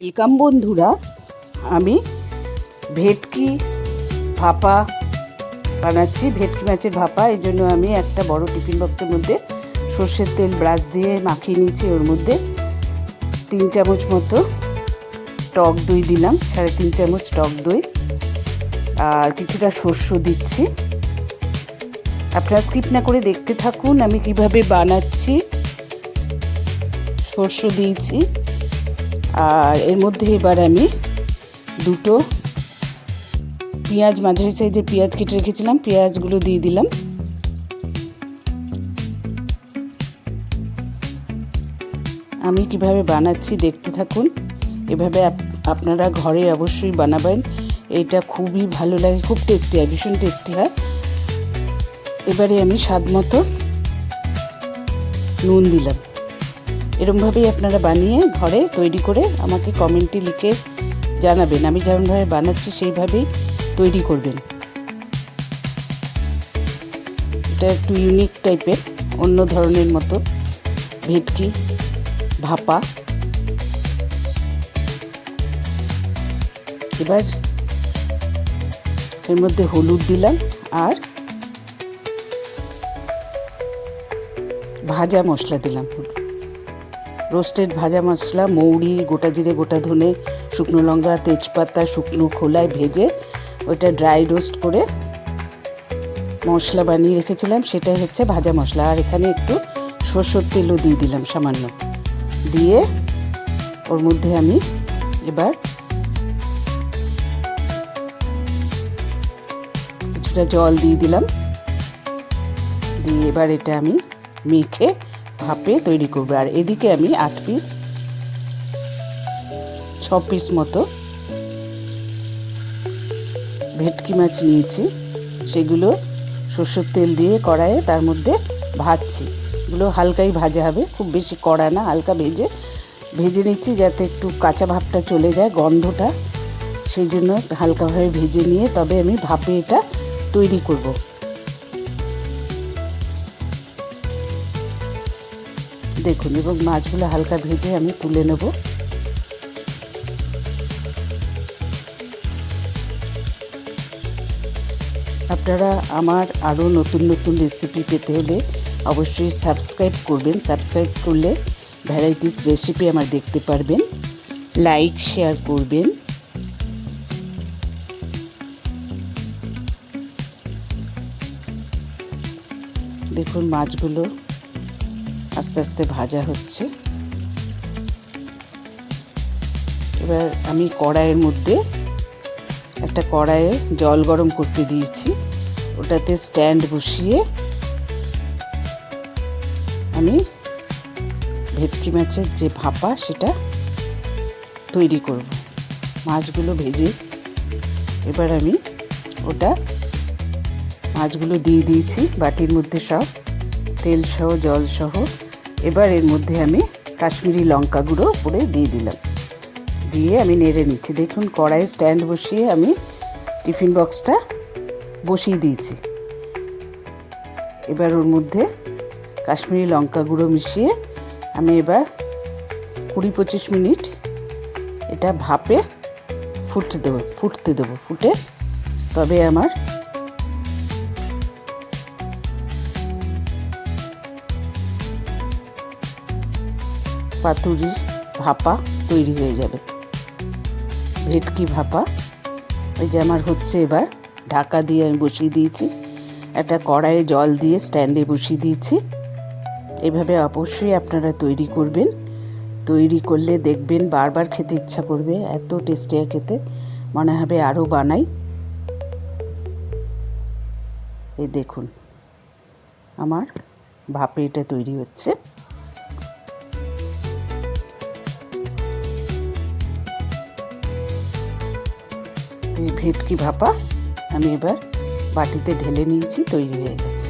Welcome বন্ধুরা, আমি ভেটকি ভাপা বানাচ্ছি। ভেটকি মাছের ভাপা, এই জন্য আমি একটা বড় টিফিন বক্সের মধ্যে সর্ষের তেল ব্রাশ দিয়ে মাখিয়ে নিয়েছি। ওর মধ্যে 3 চামচ মতো টক দই দিলাম, 3.5 চামচ টক দই, আর কিছুটা সর্ষে দিচ্ছি। আপনারা স্কিপ না করে দেখতে থাকুন আমি কিভাবে বানাচ্ছি। সর্ষে দিয়েছি, আর এর মধ্যে এবার আমি 2টো পেঁয়াজ, মাঝারি সাইজের পেঁয়াজ কেটে রেখেছিলাম, পেঁয়াজগুলো দিয়ে দিলাম। আমি কিভাবে বানাচ্ছি দেখতে থাকুন। এভাবে আপনারা ঘরে অবশ্যই বানাবেন, এটা খুবই ভালো লাগে, খুব টেস্টি হয়, ভীষণ টেস্টি হয়। এবারে আমি স্বাদ মতো নুন দিলাম। এরকমভাবেই আপনারা বানিয়ে ঘরে তৈরি করে আমাকে কমেন্টে লিখে জানাবেন। আমি যেমনভাবে বানাচ্ছি সেইভাবেই তৈরি করবেন। এটা একটু ইউনিক টাইপের, অন্য ধরনের মতো ভেটকি ভাপা। এবার এর মধ্যে হলুদ দিলাম আর ভাজা মশলা দিলাম, রোস্টেড ভাজা মশলা, মৌরি, গোটা জিরে, গোটা ধনে, শুকনো লঙ্কা, তেজপাতা শুকনো খোলায় ভেজে ওইটা ড্রাই রোস্ট করে মশলা বানিয়ে রেখেছিলাম, সেটাই হচ্ছে ভাজা মশলা। আর এখানে একটু সরষের তেলও দিয়ে দিলাম সামান্য, দিয়ে ওর মধ্যে আমি এবার কিছুটা জল দিয়ে দিলাম, দিয়ে এবার এটা আমি মেখে ভাপে তৈরি করবো। আর এদিকে আমি 6 পিস মতো ভেটকি মাছ নিয়েছি, সেগুলো সরষের তেল দিয়ে কড়াইয়ে তার মধ্যে ভাজছি। এগুলো হালকাই ভাজা হবে, খুব বেশি কড়া না, হালকা ভেজে নিচ্ছি যাতে একটু কাঁচা ভাবটা চলে যায়, গন্ধটা, সেই জন্য হালকাভাবে ভেজে নিয়ে তবে আমি ভাপে এটা তৈরি করব। দেখুন, এবং মাছগুলো হালকা ভেজে আমি তুলে নেব। আপনারা আমার আরও নতুন নতুন রেসিপি পেতে হলে অবশ্যই সাবস্ক্রাইব করবেন। সাবস্ক্রাইব করলে ভ্যারাইটিস রেসিপি আমার দেখতে পারবেন। লাইক শেয়ার করবেন। দেখুন, মাছগুলো আস্তে আস্তে ভাজা হচ্ছে। এবার আমি কড়াইয়ের মধ্যে একটা কড়াইয়ে জল গরম করতে দিয়েছি, ওটাতে স্ট্যান্ড বসিয়ে আমি ভেটকি মাছের যে ভাপা সেটা তৈরি করব। মাছগুলো ভেজে এবার আমি মাছগুলো দিয়ে দিয়েছি বাটির মধ্যে, সব তেল সহ জল সহ। এবার এর মধ্যে আমি কাশ্মীরি লঙ্কা গুঁড়ো উপরে দিয়ে দিলাম, দিয়ে আমি নেড়ে নিচ্ছি। দেখুন, কড়াইয়ে স্ট্যান্ড বসিয়ে আমি টিফিন বক্সটা বসিয়ে দিয়েছি। এবার ওর মধ্যে কাশ্মীরি লঙ্কা গুঁড়ো মিশিয়ে আমি এবার 20-25 মিনিট এটা ভাপে ফুটতে দেবো। ফুটে তবে আমার পাতুরি ভাপা তৈরি হয়ে যাবে, ভেটকি ভাপা। এই যে আমার হচ্ছে, এবার ঢাকা দিয়ে আমি বসিয়ে দিয়েছি, একটা কড়াইয়ে জল দিয়ে স্ট্যান্ডে বসিয়ে দিয়েছি। এভাবে অবশ্যই আপনারা তৈরি করবেন। তৈরি করলে দেখবেন বারবার খেতে ইচ্ছা করবে, এত টেস্টি হয় খেতে, মনে হবে আরও বানাই। এই দেখুন, আমার ভাপে এটা তৈরি হচ্ছে। এই ভেটকি ভাপা আমি এবার বাটিতে ঢেলে নিয়েছি, তৈরি হয়ে গেছে।